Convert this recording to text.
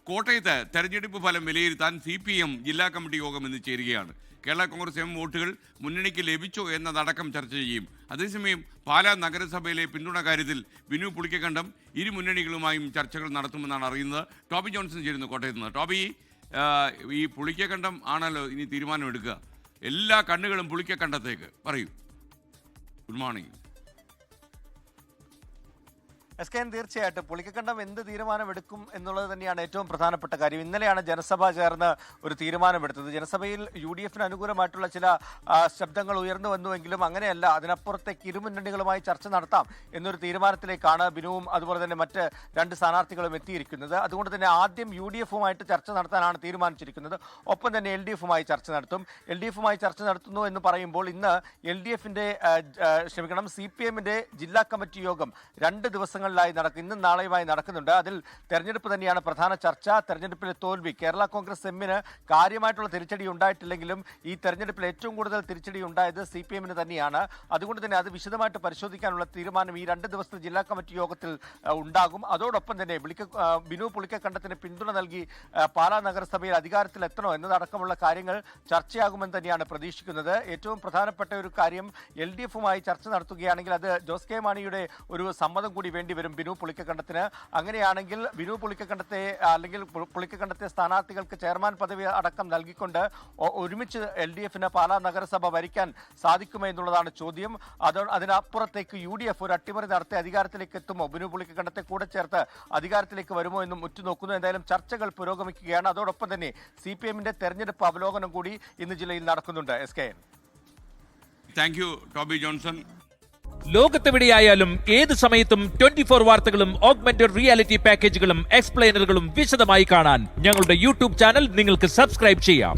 കോട്ടയത്ത് തെരഞ്ഞെടുപ്പ് ഫലം വിലയിരുത്താൻ CPM ജില്ലാ കമ്മിറ്റി യോഗം ഇന്ന് ചേരുകയാണ്. കേരള കോൺഗ്രസ് എം വോട്ടുകൾ മുന്നണിക്ക് ലഭിച്ചോ എന്നതടക്കം ചർച്ച ചെയ്യും. അതേസമയം പാലാ നഗരസഭയിലെ പിന്തുണ കാര്യത്തിൽ ബിനു പുളിക്കക്കണ്ടം ഇരു മുന്നണികളുമായും ചർച്ചകൾ നടത്തുമെന്നാണ് അറിയുന്നത്. ടോബി ജോൺസൺ ചേരുന്നു കോട്ടയത്ത് നിന്ന്. ടോബി, ഈ പുളിക്കക്കണ്ടം ആണല്ലോ ഇനി തീരുമാനമെടുക്കുക. എല്ലാ കണ്ണുകളും പുളിക്കക്കണ്ടത്തേക്ക്. പറയൂ. Good morning. SKN തീർച്ചയായിട്ടും പുളിക്കക്കണ്ടം എന്ത് തീരുമാനമെടുക്കും എന്നുള്ളത് തന്നെയാണ് ഏറ്റവും പ്രധാനപ്പെട്ട കാര്യം. ഇന്നലെയാണ് ജനസഭ ചേർന്ന് ഒരു തീരുമാനമെടുത്തത്. ജനസഭയിൽ UDFന് അനുകൂലമായിട്ടുള്ള ചില ശബ്ദങ്ങൾ ഉയർന്നു വന്നുവെങ്കിലും അങ്ങനെയല്ല, അതിനപ്പുറത്തേക്ക് ഇരുമുന്നണികളുമായി ചർച്ച നടത്താം എന്നൊരു തീരുമാനത്തിലേക്കാണ് ബിനുവും അതുപോലെ തന്നെ മറ്റ് രണ്ട് സ്ഥാനാർത്ഥികളും എത്തിയിരിക്കുന്നത്. അതുകൊണ്ട് തന്നെ ആദ്യം UDFുമായിട്ട് ചർച്ച നടത്താനാണ് തീരുമാനിച്ചിരിക്കുന്നത്. ഒപ്പം തന്നെ LDFുമായി ചർച്ച നടത്തും. LDFുമായി ചർച്ച നടത്തുന്നു എന്ന് പറയുമ്പോൾ ഇന്ന് LDFിന്റെ CPMന്റെ ജില്ലാ കമ്മിറ്റി യോഗം 2 ദിവസങ്ങൾ ഇന്നും നാളെയുമായി നടക്കുന്നുണ്ട്. അതിൽ തെരഞ്ഞെടുപ്പ് തന്നെയാണ് പ്രധാന ചർച്ച. തെരഞ്ഞെടുപ്പിലെ തോൽവി കേരള കോൺഗ്രസ് എമ്മിന് കാര്യമായിട്ടുള്ള തിരിച്ചടി ഉണ്ടായിട്ടില്ലെങ്കിലും ഈ തെരഞ്ഞെടുപ്പിൽ ഏറ്റവും കൂടുതൽ തിരിച്ചടി ഉണ്ടായത് CPMന് തന്നെയാണ്. അതുകൊണ്ട് തന്നെ അത് വിശദമായിട്ട് പരിശോധിക്കാനുള്ള തീരുമാനം ഈ 2 ദിവസത്തെ ജില്ലാ കമ്മിറ്റി യോഗത്തിൽ ഉണ്ടാകും. അതോടൊപ്പം തന്നെ ബിനു പുളിക്കക്കണ്ടത്തിന് പിന്തുണ നൽകി പാലാ നഗരസഭയിൽ അധികാരത്തിൽ എത്തണോ എന്നതടക്കമുള്ള കാര്യങ്ങൾ ചർച്ചയാകുമെന്ന് തന്നെയാണ് പ്രതീക്ഷിക്കുന്നത്. ഏറ്റവും പ്രധാനപ്പെട്ട ഒരു കാര്യം LDFുമായി ചർച്ച നടത്തുകയാണെങ്കിൽ അത് ജോസ് കെ മാണിയുടെ ഒരു സമ്മതം കൂടി വേണ്ടി വരും ബിനു പുളിക്കക്കണ്ടത്തിന്. അങ്ങനെയാണെങ്കിൽ ബിനു പുളിക്കക്കണ്ടത്തെ അല്ലെങ്കിൽ പുളിക്കക്കണ്ടത്തെ സ്ഥാനാർത്ഥികൾക്ക് ചെയർമാൻ പദവി അടക്കം നൽകിക്കൊണ്ട് ഒരുമിച്ച് LDFന് പാലാ നഗരസഭ ഭരിക്കാൻ സാധിക്കുമോ എന്നുള്ളതാണ് ചോദ്യം. അതിനപ്പുറത്തേക്ക് UDF ഒരു അട്ടിമറി നടത്തി അധികാരത്തിലേക്ക് എത്തുമോ, ബിനു പുളിക്കക്കണ്ടത്തെ കൂടെ ചേർത്ത് അധികാരത്തിലേക്ക് വരുമോ എന്നും ഉറ്റുനോക്കുന്നു. എന്തായാലും ചർച്ചകൾ പുരോഗമിക്കുകയാണ്. അതോടൊപ്പം തന്നെ CPMന്റെ തെരഞ്ഞെടുപ്പ് അവലോകനം കൂടി ഇന്ന് ജില്ലയിൽ നടക്കുന്നുണ്ട്. SKN. Thank you Toby Johnson. ലോകത്തെവിടെയായാലും ഏത് സമയത്തും 24 വാർത്തകളും ഓഗ്മെന്റഡ് റിയാലിറ്റി പാക്കേജുകളും എക്സ്പ്ലെയിനറുകളും വിശദമായി കാണാൻ ഞങ്ങളുടെ YouTube ചാനൽ നിങ്ങൾക്ക് സബ്സ്ക്രൈബ് ചെയ്യാം.